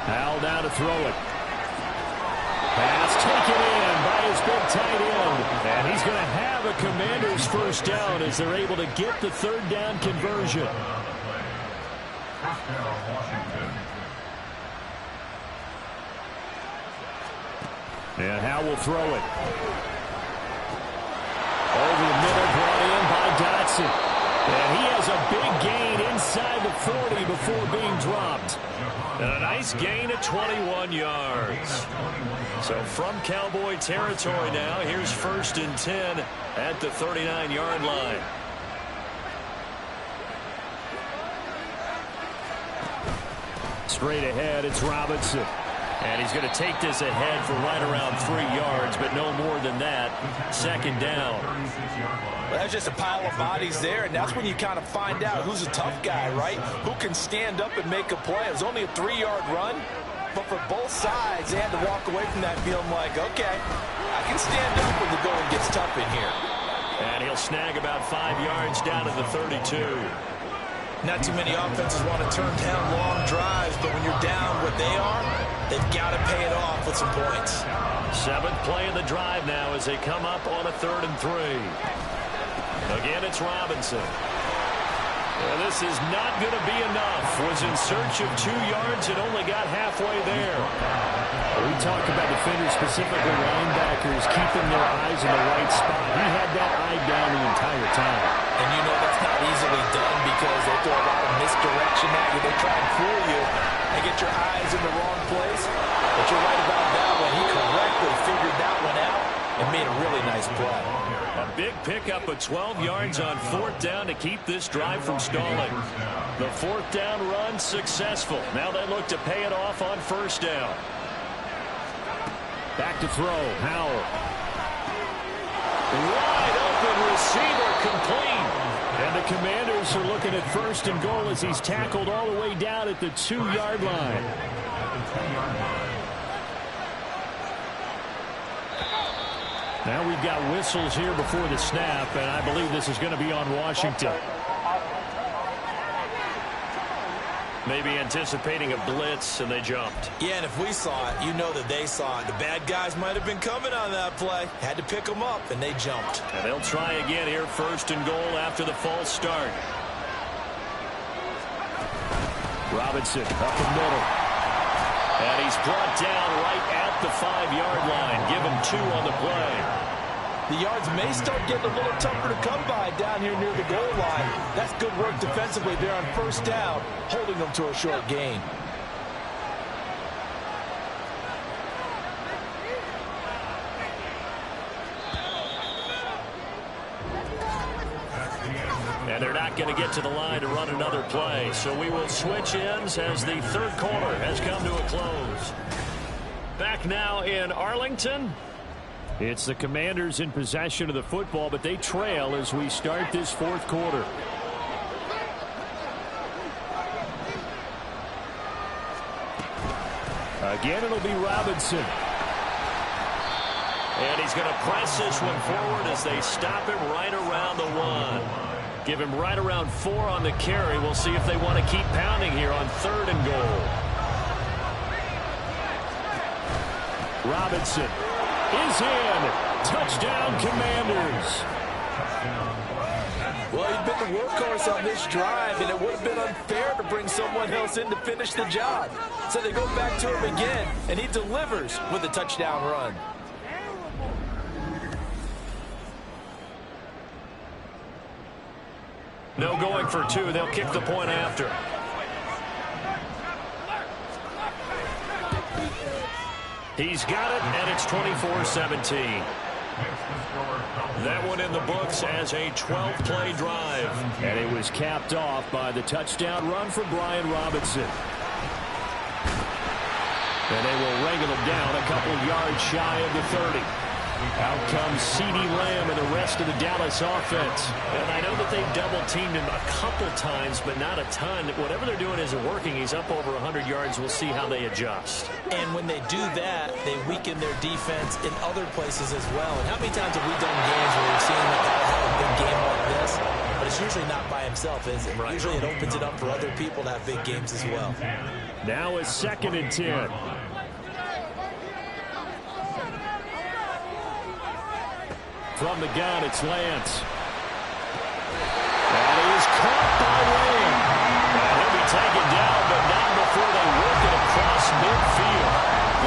Howell down to throw it. Pass taken in by his big tight end. And he's going to have a Commander's 1st down as they're able to get the 3rd down conversion. And Howell will throw it. Over the middle, brought in by Dotson. And he has a big gain inside the 40 before being dropped. And a nice gain of 21 yards. So from Cowboy territory now, here's 1st and 10 at the 39-yard line. Straight ahead, it's Robinson. And he's going to take this ahead for right around 3 yards, but no more than that. Second down. Well, that's just a pile of bodies there, and that's when you kind of find out who's a tough guy, right? Who can stand up and make a play. It was only a 3-yard run, but for both sides, they had to walk away from that feeling like, okay, I can stand up when the going gets tough in here. And he'll snag about 5 yards down to the 32. Not too many offenses want to turn down long drives, but when you're down what they are, they've got to pay it off with some points. 7th play of the drive now as they come up on a 3rd and 3. Again, it's Robinson. And this is not going to be enough. Was in search of 2 yards and only got halfway there. We talk about defenders, specifically linebackers, keeping their eyes in the right spot. He had that eye down the entire time. And you know that's not easily done because they throw a lot of misdirection at you. They try and fool you and get your eyes in the wrong place. But you're right about that one. He correctly figured that one out and made a really nice play. A big pickup of 12 yards on 4th down to keep this drive from stalling. The 4th down run successful. Now they look to pay it off on 1st down. Back to throw, Howell. Wide open receiver complete. And the Commanders are looking at 1st and goal as he's tackled all the way down at the 2-yard line. Now we've got whistles here before the snap, and I believe this is going to be on Washington. Maybe anticipating a blitz, and they jumped. Yeah, and if we saw it, you know that they saw it. The bad guys might have been coming on that play. Had to pick them up, and they jumped. And they'll try again here, 1st and goal after the false start. Robinson up the middle. And he's brought down right at the 5-yard line. Give him 2 on the play. The yards may start getting a little tougher to come by down here near the goal line. That's good work defensively there on 1st down, holding them to a short gain. And they're not going to get to the line to run another play. So we will switch ends as the 3rd quarter has come to a close. Back now in Arlington. It's the Commanders in possession of the football, but they trail as we start this 4th quarter. Again, it'll be Robinson. And he's going to press this one forward as they stop him right around the 1. Give him right around 4 on the carry. We'll see if they want to keep pounding here on 3rd and goal. Robinson is in. Touchdown, Commanders. Well, he'd been the workhorse on this drive, and it would have been unfair to bring someone else in to finish the job. So they go back to him again, and he delivers with a touchdown run. No going for 2. They'll kick the point after. He's got it, and it's 24-17. That one in the books as a 12-play drive. And it was capped off by the touchdown run from Brian Robinson. And they will wrangle him down a couple yards shy of the 30. Out comes CeeDee Lamb and the rest of the Dallas offense. And I know that they've double-teamed him a couple times, but not a ton. Whatever they're doing isn't working. He's up over 100 yards. We'll see how they adjust. And when they do that, they weaken their defense in other places as well. And how many times have we done games where we've seen the guy have a big game like this? But it's usually not by himself, is it? Right. Usually it opens it up for other people to have big games as well. Now it's 2nd and 10. From the gun, it's Lance. And he's caught by Lamb. And he'll be taken down, but not before they work it across midfield.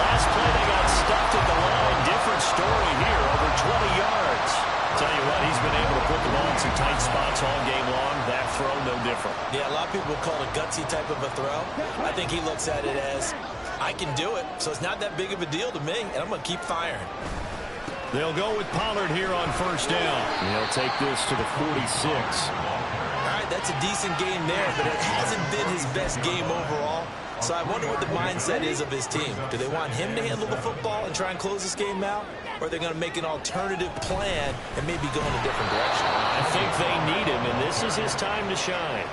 Last play, they got stuffed at the line. Different story here, over 20 yards. Tell you what, he's been able to put the ball in some tight spots all game long. That throw, no different. Yeah, a lot of people call it a gutsy type of a throw. I think he looks at it as, I can do it, so it's not that big of a deal to me, and I'm going to keep firing. They'll go with Pollard here on 1st down. He'll take this to the 46. All right, that's a decent game there, but it hasn't been his best game overall. So I wonder what the mindset is of his team. Do they want him to handle the football and try and close this game out? Or are they going to make an alternative plan and maybe go in a different direction? I think they need him, and this is his time to shine.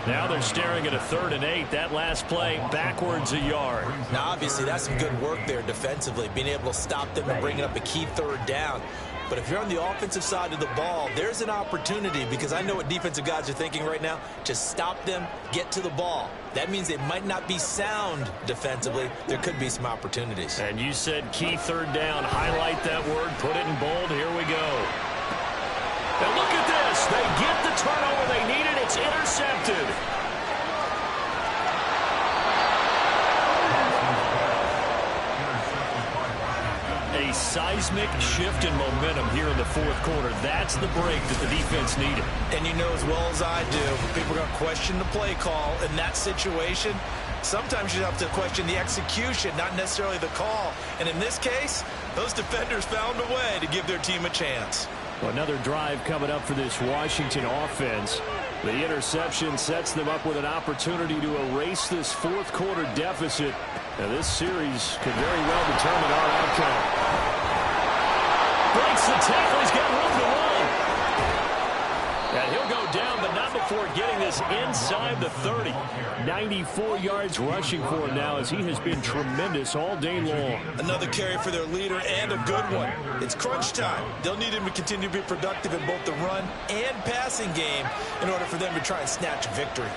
Now they're staring at a 3rd and 8. That last play, backwards a yard. Now, obviously, that's some good work there defensively, being able to stop them and bringing up a key 3rd down. But if you're on the offensive side of the ball, there's an opportunity, because I know what defensive guys are thinking right now. Just stop them, get to the ball. That means they might not be sound defensively. There could be some opportunities. And you said key 3rd down. Highlight that word. Put it in bold. Here we go. And look at this. They get the turnover they needed. It's intercepted. A seismic shift in momentum here in the 4th quarter. That's the break that the defense needed. And you know as well as I do, people are going to question the play call in that situation. Sometimes you have to question the execution, not necessarily the call. And in this case, those defenders found a way to give their team a chance. Well, another drive coming up for this Washington offense. The interception sets them up with an opportunity to erase this 4th quarter deficit. Now, this series could very well determine our outcome. Breaks the tackle. He's got room to run. And he'll go down, but not before getting this inside the 30. 94 yards rushing for him now, as he has been tremendous all day long. Another carry for their leader, and a good one. It's crunch time. They'll need him to continue to be productive in both the run and passing game in order for them to try and snatch victory.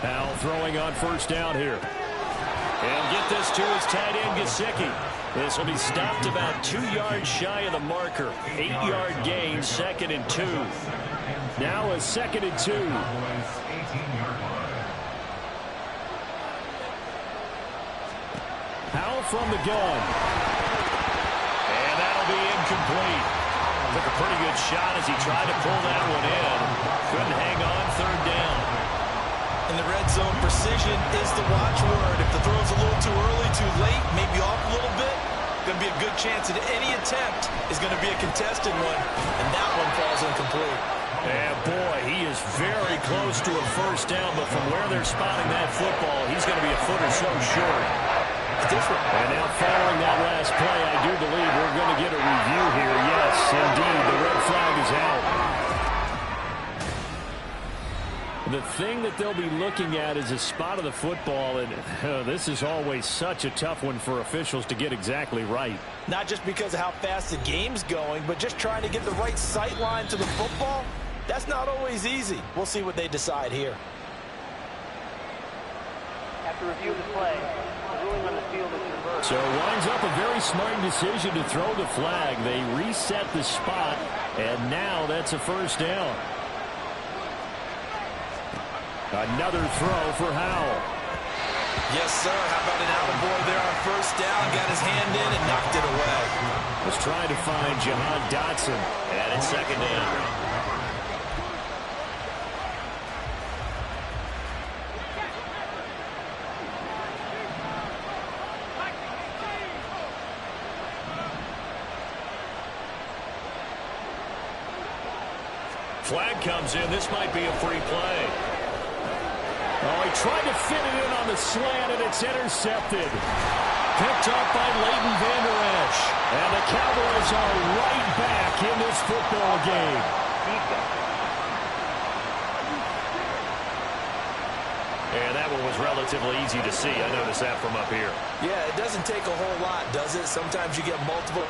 Now throwing on 1st down here. And get this to his tight end, Gesicki. This will be stopped about 2 yards shy of the marker. 8-yard gain, 2nd and 2. Now a 2nd and 2. Powell from the gun. And that'll be incomplete. Took a pretty good shot as he tried to pull that one in. Couldn't hang on, 3rd down. In the red zone, precision is the watchword. If the throw's a little too early, too late, maybe off a little bit, going to be a good chance that any attempt is going to be a contested one, and that one falls incomplete. And boy, he is very close to a 1st down, but from where they're spotting that football, he's going to be a foot or so short. And now following that last play, I do believe we're going to get a review here. Yes, indeed, the red flag is out. The thing that they'll be looking at is a spot of the football, and this is always such a tough one for officials to get exactly right. Not just because of how fast the game's going, but just trying to get the right sight line to the football. That's not always easy. We'll see what they decide here. After review of the play, the ruling on the field is reversed. So it winds up a very smart decision to throw the flag. They reset the spot, and now that's a 1st down. Another throw for Howell. Yes, sir. How about an attaboy there on 1st down? Got his hand in and knocked it away. Was trying to find Jahan Dotson. And it's 2nd down. Flag comes in. This might be a free play. Oh, he tried to fit it in on the slant, and it's intercepted. Picked up by Leighton Vander Esch. And the Cowboys are right back in this football game. And that one was relatively easy to see. I noticed that from up here. Yeah, it doesn't take a whole lot, does it? Sometimes you get multiple.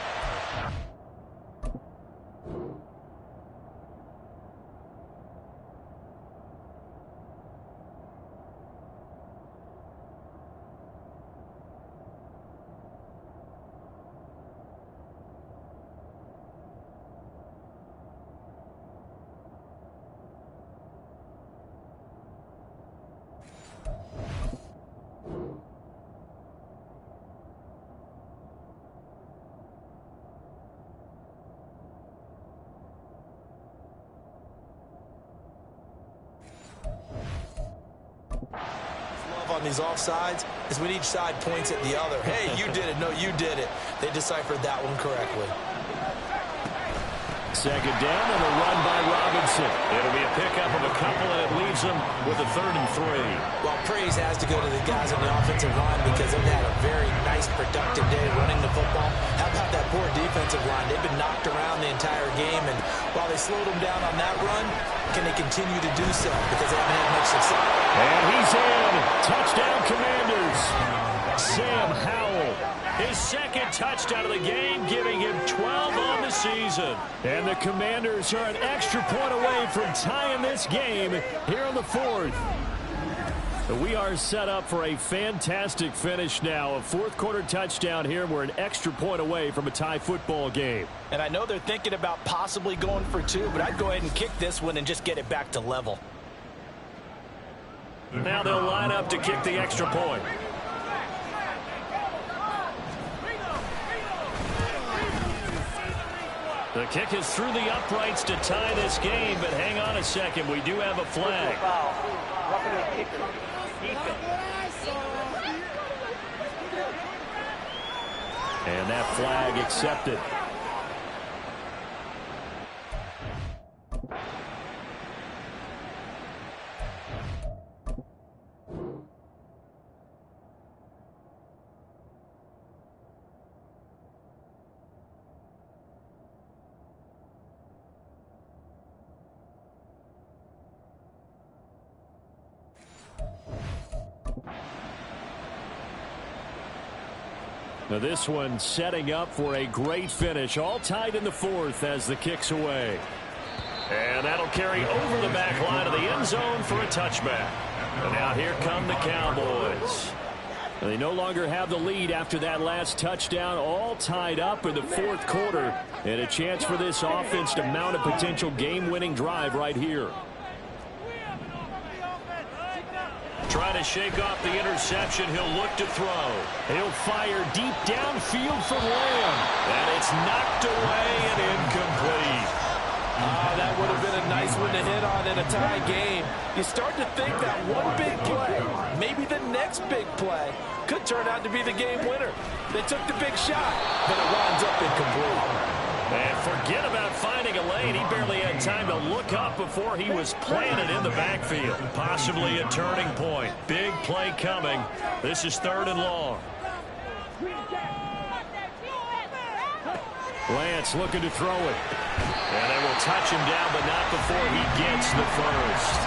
On these offsides is when each side points at the other. Hey, you did it. No, you did it. They deciphered that one correctly. Second down and a run by Robinson. It'll be a pickup of a couple, and it leaves them with a 3rd and 3. Well, praise has to go to the guys on the offensive line because they've had a very nice, productive day running the football. How about that poor defensive line? They've been knocked around the entire game, and while they slowed them down on that run, can they continue to do so because they haven't had much success? And he's in. Touchdown, Commanders. Sam Howell. His second touchdown of the game, giving him 12 on the season. And the Commanders are an extra point away from tying this game here on the 4th. But we are set up for a fantastic finish now. A 4th quarter touchdown here. We're an extra point away from a tie football game. And I know they're thinking about possibly going for 2, but I'd go ahead and kick this one and just get it back to level. Now they'll line up to kick the extra point. The kick is through the uprights to tie this game, but hang on a second. We do have a flag. And that flag accepted. Now this one setting up for a great finish. All tied in the 4th as the kick's away. And that'll carry over the back line of the end zone for a touchback. And now here come the Cowboys. They no longer have the lead after that last touchdown. All tied up in the 4th quarter. And a chance for this offense to mount a potential game-winning drive right here. Trying to shake off the interception. He'll look to throw. He'll fire deep downfield from Lamb. And it's knocked away and incomplete. That would have been a nice one to hit on in a tie game. You start to think that one big play, maybe the next big play, could turn out to be the game winner. They took the big shot, but it winds up incomplete. And forget about finding a lane. He barely had time to look up before he was planted in the backfield. Possibly a turning point. Big play coming. This is 3rd and long. Lance looking to throw it. And they will touch him down, but not before he gets the first.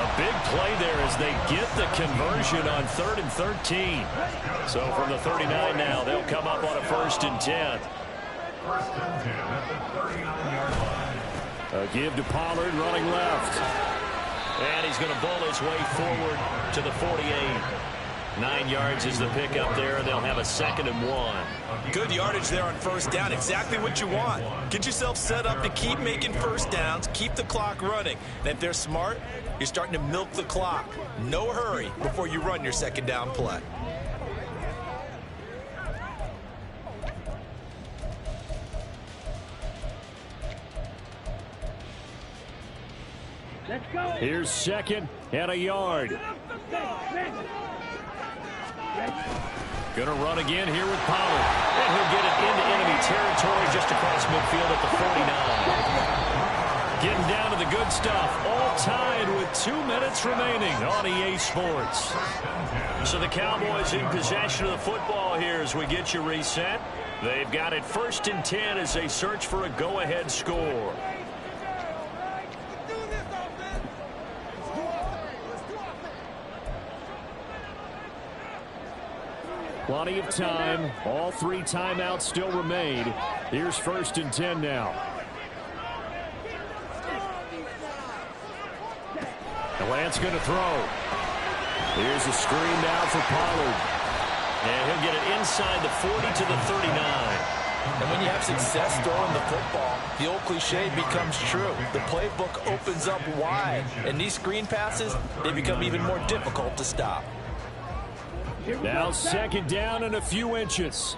A big play there as they get the conversion on 3rd and 13. So from the 39 now, they'll come up on a 1st and 10. 1st and 10 at the 39-yard line. A give to Pollard running left. And he's going to bowl his way forward to the 48. 9 yards is the pickup there, and they'll have a 2nd and 1. Good yardage there on 1st down. Exactly what you want. Get yourself set up to keep making 1st downs, keep the clock running. And if they're smart, you're starting to milk the clock. No hurry before you run your 2nd down play. Here's 2nd and a yard. Going to run again here with Pollard. And he'll get it into enemy territory just across midfield at the 49. Getting down to the good stuff. All tied with 2 minutes remaining on EA Sports. So the Cowboys in possession of the football here as we get you reset. They've got it 1st and 10 as they search for a go-ahead score. Plenty of time. All 3 timeouts still remain. Here's 1st and 10 now. And Lance going to throw. Here's a screen now for Pollard. And he'll get it inside the 40 to the 39. And when you have success throwing the football, the old cliche becomes true. The playbook opens up wide. And these screen passes, they become even more difficult to stop. Now 2nd down and a few inches.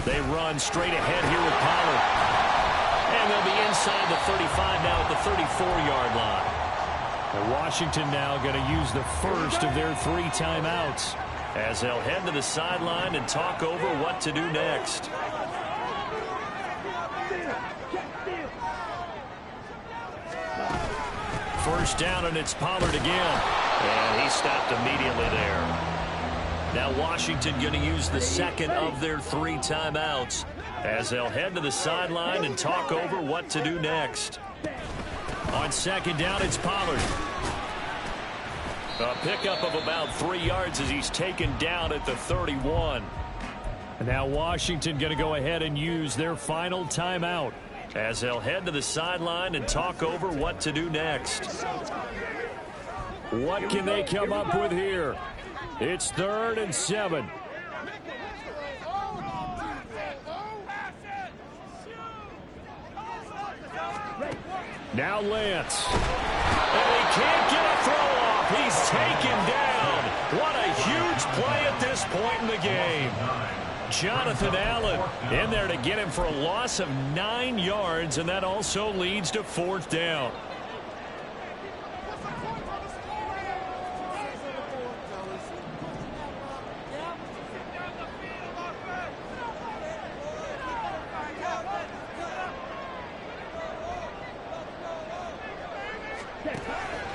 They run straight ahead here with Pollard. And they'll be inside the 35 now at the 34-yard line. And Washington now going to use the first of their 3 timeouts as they'll head to the sideline and talk over what to do next. First down, and it's Pollard again. And he stopped immediately there. Now Washington going to use the second of their 3 timeouts as they'll head to the sideline and talk over what to do next. On second down, it's Pollard. A pickup of about 3 yards as he's taken down at the 31. And now Washington going to go ahead and use their final timeout as they'll head to the sideline and talk over what to do next. What can they come up with here? It's 3rd and 7. Now Lance. And he can't get a throw off. He's taken down. What a huge play at this point in the game. Jonathan Allen in there to get him for a loss of 9 yards, and that also leads to 4th down.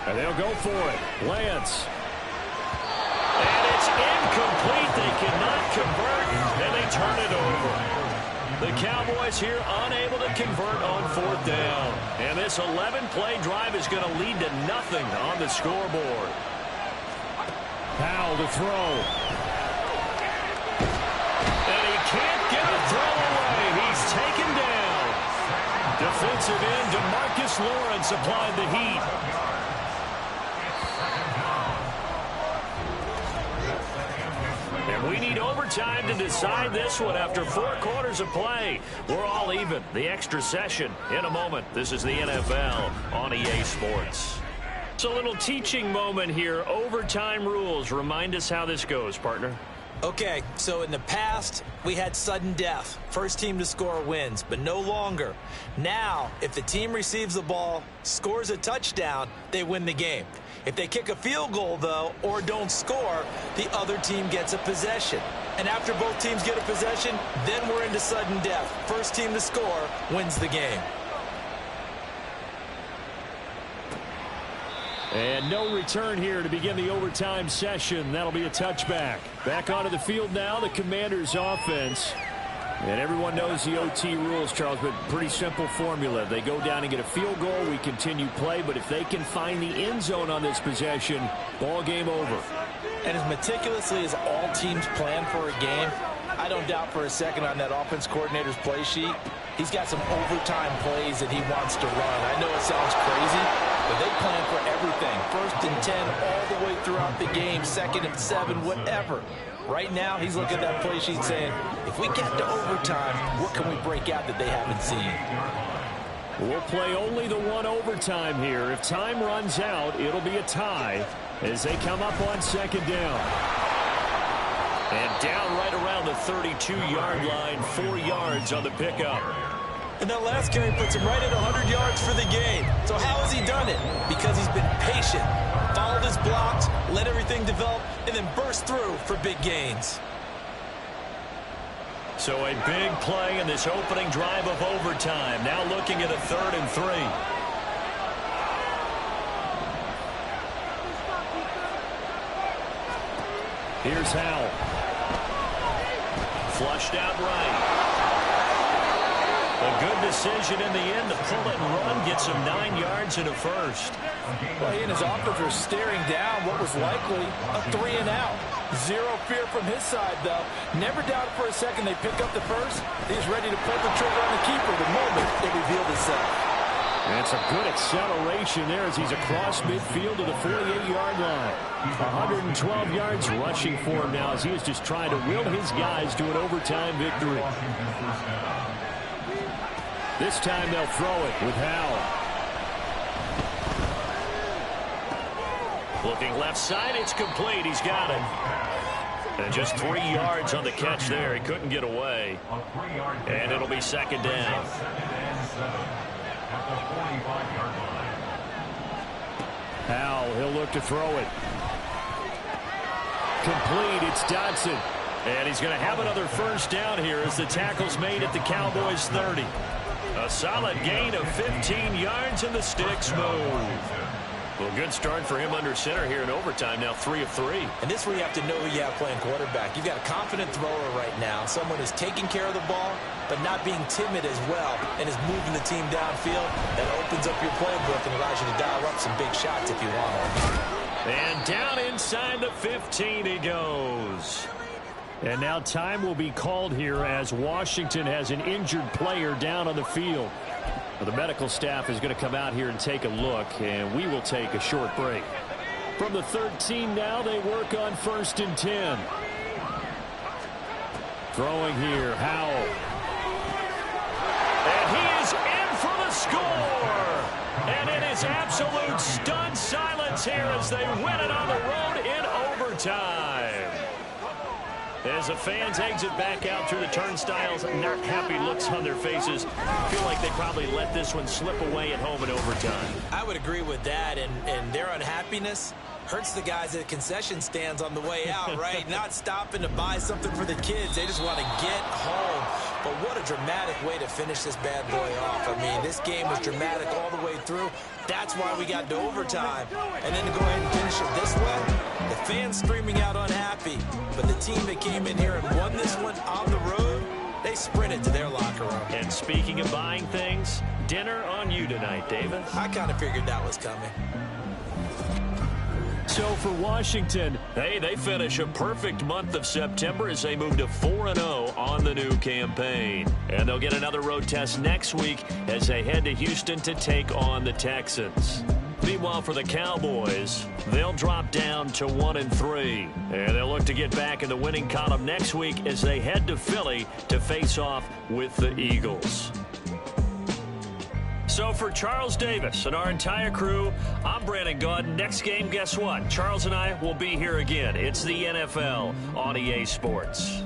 And they'll go for it. Lance. And it's incomplete. They cannot convert, and they turn it over. The Cowboys here unable to convert on 4th down. And this 11-play drive is going to lead to nothing on the scoreboard. Powell to throw. And he can't get a throw away. He's taken down. Defensive end DeMarcus Lawrence applied the heat. And we need overtime to decide this one after 4 quarters of play. We're all even. The extra session in a moment. This is the NFL on EA Sports. It's a little teaching moment here. Overtime rules. Remind us how this goes, partner. Okay, so in the past, we had sudden death. First team to score wins, but no longer. Now, if the team receives the ball, scores a touchdown, they win the game. If they kick a field goal, though, or don't score, the other team gets a possession. And after both teams get a possession, then we're into sudden death. First team to score wins the game. And no return here to begin the overtime session. That'll be a touchback. Back onto the field now, the Commanders' offense. And everyone knows the OT rules, Charles, but pretty simple formula. They go down and get a field goal, we continue play, but if they can find the end zone on this possession, ball game over. And as meticulously as all teams plan for a game, I don't doubt for a second on that offense coordinator's play sheet, he's got some overtime plays that he wants to run. I know it sounds crazy, but they plan for everything. 1st and 10 all the way throughout the game, 2nd and 7, whatever. Right now, he's looking at that play sheet saying, if we get to overtime, what can we break out that they haven't seen? We'll play only the 1 overtime here. If time runs out, it'll be a tie as they come up on 2nd down. And down right around the 32-yard line, 4 yards on the pickup. And that last carry puts him right at 100 yards for the game. So how has he done it? Because he's been patient, followed his blocks, let everything develop, and then burst through for big gains. So a big play in this opening drive of overtime. Now looking at a 3rd and 3. Here's Howell. Flushed out right. A good decision in the end to pull it and run, get some 9 yards and a first. Well, he and his offense were staring down what was likely a 3 and out. Zero fear from his side, though. Never doubted for a second they pick up the first. He's ready to pull the trigger on the keeper the moment it revealed itself. And it's a good acceleration there as he's across midfield to the 48-yard line. 112 yards rushing for him now as he is just trying to will his guys to an overtime victory. This time they'll throw it with Howell. Looking left side, it's complete. He's got it. And just 3 yards on the catch there. He couldn't get away. And it'll be second down. Howell, he'll look to throw it. Complete, it's Dodson. And he's going to have another first down here as the tackle's made at the Cowboys 30. A solid gain of 15 yards and the sticks move. Well, good start for him under center here in overtime. Now 3 of 3. And this is where you have to know who you have playing quarterback. You've got a confident thrower right now. Someone who's taking care of the ball, but not being timid as well, and is moving the team downfield. That opens up your playbook and allows you to dial up some big shots if you want them. And down inside the 15 he goes. And now time will be called here as Washington has an injured player down on the field. Well, the medical staff is going to come out here and take a look, and we will take a short break. From the 13 now, they work on 1st and 10. Throwing here, Howell. And he is in for the score. And it is absolute stunned silence here as they win it on the road in overtime. As the fans exit back out through the turnstiles, not happy looks on their faces. Feel like they probably let this one slip away at home in overtime. I would agree with that, and their unhappiness hurts the guys at concession stands on the way out, right? Not stopping to buy something for the kids. They just want to get home. But what a dramatic way to finish this bad boy off. I mean, this game was dramatic all the way through. That's why we got to overtime. And then to go ahead and finish it this way, the fans screaming out unhappy. But the team that came in here and won this one on the road, they sprinted to their locker room. And speaking of buying things, dinner on you tonight, David. I kind of figured that was coming. So for Washington, hey, they finish a perfect month of September as they move to 4-0 on the new campaign. And they'll get another road test next week as they head to Houston to take on the Texans. Meanwhile, for the Cowboys, they'll drop down to 1-3. And they'll look to get back in the winning column next week as they head to Philly to face off with the Eagles. So for Charles Davis and our entire crew, I'm Brandon Gaud. Next game, guess what? Charles and I will be here again. It's the NFL on EA Sports.